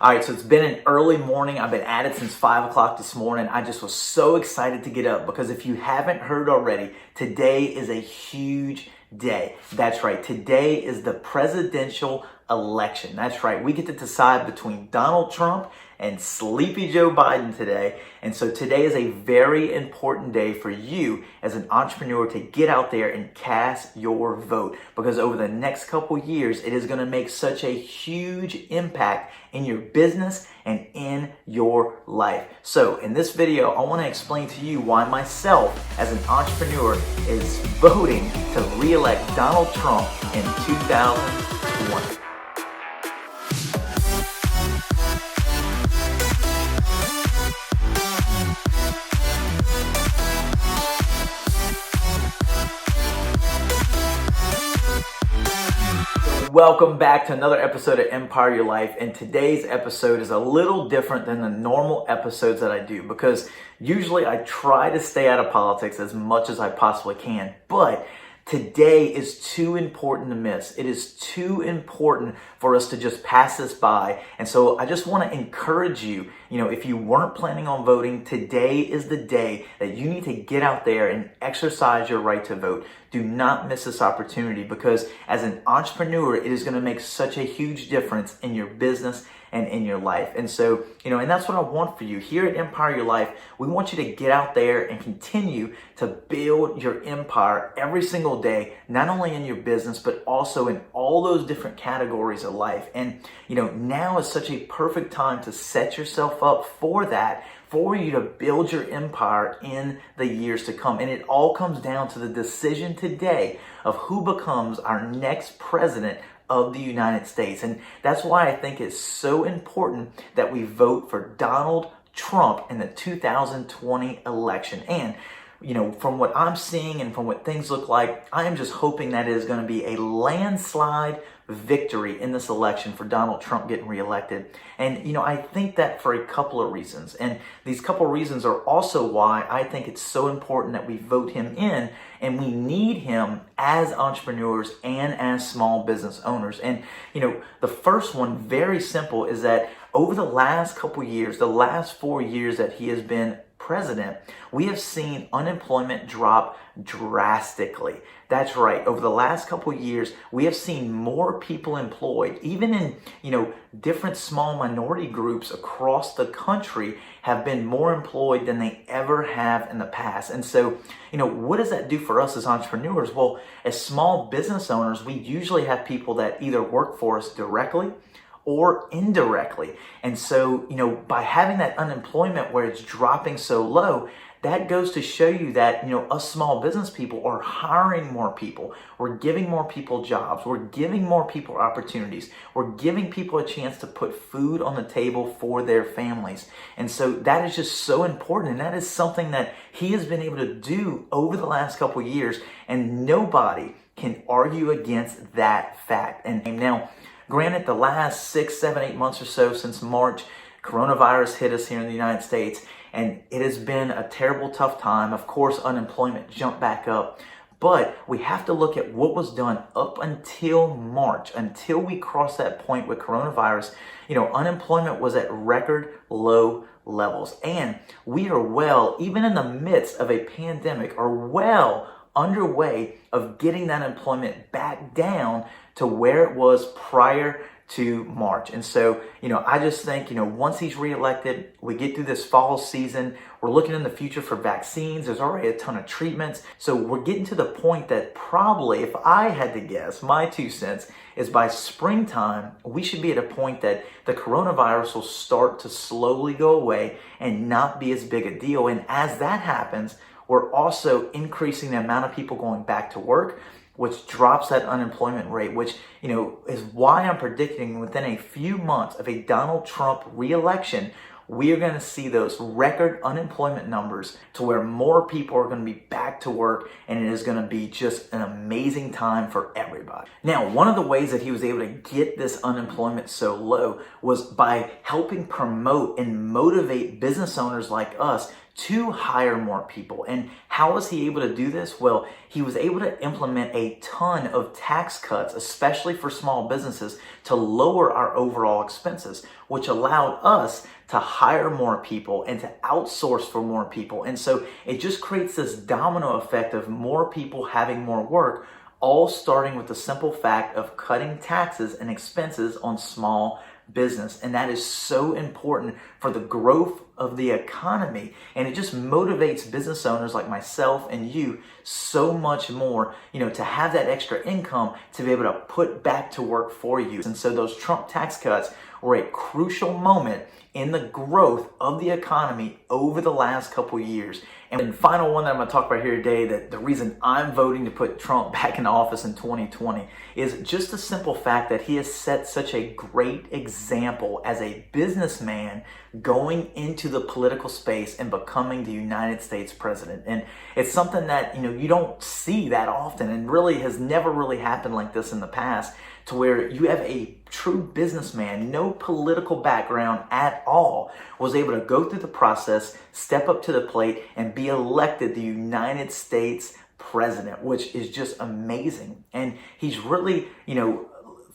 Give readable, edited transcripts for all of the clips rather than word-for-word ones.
All right, so it's been an early morning. I've been at it since 5 o'clock this morning. I just was so excited to get up because if you haven't heard already, today is a huge day. That's right. Today is the presidential election. That's right. We get to decide between Donald Trump and Sleepy Joe Biden today. And so today is a very important day for you as an entrepreneur to get out there and cast your vote, because over the next couple years, it is going to make such a huge impact in your business and in your life. So in this video, I want to explain to you why myself as an entrepreneur is voting to re-elect Donald Trump in 2020. Welcome back to another episode of Empire Your Life, and today's episode is a little different than the normal episodes that I do because usually I try to stay out of politics as much as I possibly can, but today is too important to miss. It is too important for us to just pass this by. And so I just want to encourage you, if you weren't planning on voting, today is the day that you need to get out there and exercise your right to vote. Do not miss this opportunity because as an entrepreneur, it is going to make such a huge difference in your business and in your life. And so, and that's what I want for you. Here at Empire Your Life, we want you to get out there and continue to build your empire every single day, not only in your business, but also in all those different categories of life. And, now is such a perfect time to set yourself up for that, for you to build your empire in the years to come. And it all comes down to the decision today of who becomes our next president of the United States. And that's why I think it's so important that we vote for Donald Trump in the 2020 election. And from what I'm seeing and from what things look like, I am just hoping that it is going to be a landslide victory in this election for Donald Trump getting reelected. And, I think that for a couple of reasons. And these couple of reasons are also why I think it's so important that we vote him in, and we need him as entrepreneurs and as small business owners. And, the first one, very simple, is that over the last couple years, the last 4 years that he has been president, we have seen unemployment drop drastically. That's right. Over the last couple of years, we have seen more people employed, even in, different small minority groups across the country have been more employed than they ever have in the past. And so, what does that do for us as entrepreneurs? Well, as small business owners, we usually have people that either work for us directly or indirectly. And so, by having that unemployment where it's dropping so low, that goes to show you that, us small business people are hiring more people. We're giving more people jobs. We're giving more people opportunities. We're giving people a chance to put food on the table for their families. And so that is just so important. And that is something that he has been able to do over the last couple of years. And nobody can argue against that fact. And now, granted, the last 6, 7, 8 months or so since March, coronavirus hit us here in the United States, and it has been a terrible, tough time. Of course, unemployment jumped back up, but we have to look at what was done up until March, until we crossed that point with coronavirus. Unemployment was at record low levels, and we are even in the midst of a pandemic, are well underway of getting that employment back down to where it was prior to March. And so, I just think, once he's reelected, we get through this fall season, we're looking in the future for vaccines. There's already a ton of treatments. So we're getting to the point that probably, if I had to guess, my 2 cents is by springtime, we should be at a point that the coronavirus will start to slowly go away and not be as big a deal. And as that happens, we're also increasing the amount of people going back to work, which drops that unemployment rate, which, is why I'm predicting within a few months of a Donald Trump re-election, we are going to see those record unemployment numbers to where more people are going to be back to work, and it is going to be just an amazing time for everybody. Now, one of the ways that he was able to get this unemployment so low was by helping promote and motivate business owners like us to hire more people. And how was he able to do this? Well, he was able to implement a ton of tax cuts, especially for small businesses, to lower our overall expenses, which allowed us to hire more people and to outsource for more people. And so it just creates this domino effect of more people having more work, all starting with the simple fact of cutting taxes and expenses on small business. And that is so important for the growth of the economy. And it just motivates business owners like myself and you so much more, to have that extra income to be able to put back to work for you. And so those Trump tax cuts were a crucial moment in the growth of the economy over the last couple years. And the final one that I'm going to talk about here today, that the reason I'm voting to put Trump back in office in 2020 is just the simple fact that he has set such a great example as a businessman going into the political space and becoming the United States president. And it's something that, you don't see that often, and really has never really happened like this in the past, to where you have a true businessman, no political background at all, was able to go through the process, step up to the plate, and be elected the United States president, which is just amazing. And he's really,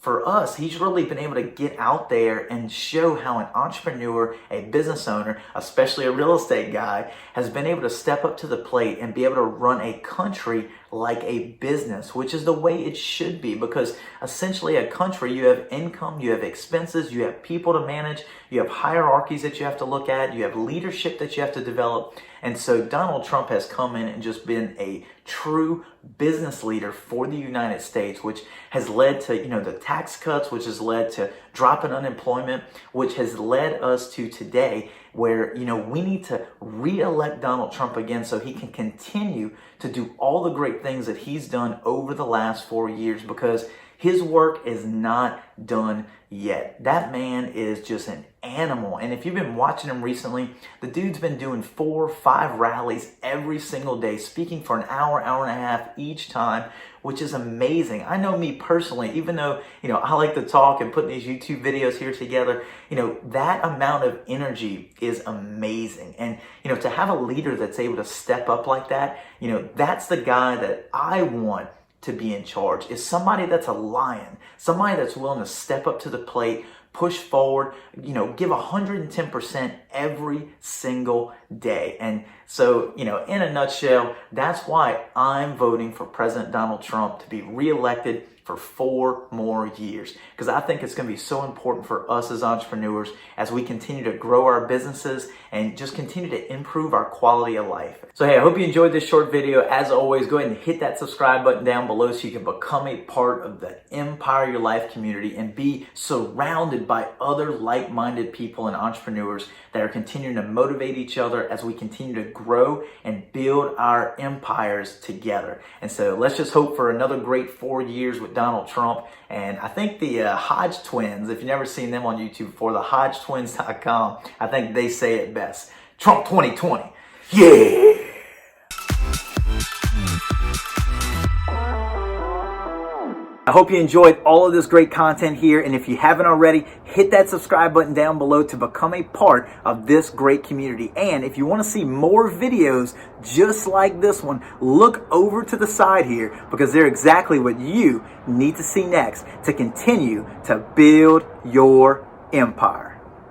for us, he's really been able to get out there and show how an entrepreneur, a business owner, especially a real estate guy, has been able to step up to the plate and be able to run a country like a business, which is the way it should be. Because essentially a country, you have income, you have expenses, you have people to manage, you have hierarchies that you have to look at, you have leadership that you have to develop. And so Donald Trump has come in and just been a true business leader for the United States, which has led to, the tax cuts, which has led to drop in unemployment, which has led us to today where, we need to re-elect Donald Trump again so he can continue to do all the great things that he's done over the last 4 years, because his work is not done yet. That man is just an animal. And if you've been watching him recently, the dude's been doing 4 or 5 rallies every single day, speaking for an hour, hour and a half each time, which is amazing. I know me personally, even though, I like to talk and put these YouTube videos here together, that amount of energy is amazing. And, to have a leader that's able to step up like that, that's the guy that I want to be in charge, is somebody that's a lion, somebody that's willing to step up to the plate, push forward, give 110% every single day. And so, in a nutshell, that's why I'm voting for President Donald Trump to be reelected for 4 more years, because I think it's going to be so important for us as entrepreneurs as we continue to grow our businesses and just continue to improve our quality of life. So hey, I hope you enjoyed this short video. As always, go ahead and hit that subscribe button down below so you can become a part of the Empire Your Life community and be surrounded by other like-minded people and entrepreneurs that are continuing to motivate each other as we continue to grow and build our empires together. And so let's just hope for another great 4 years with Donald Trump. And I think the Hodge twins, if you've never seen them on YouTube before, the HodgeTwins.com, I think they say it best. Trump 2020. Yeah! I hope you enjoyed all of this great content here, and if you haven't already, hit that subscribe button down below to become a part of this great community. And if you want to see more videos just like this one, look over to the side here, because they're exactly what you need to see next to continue to build your empire.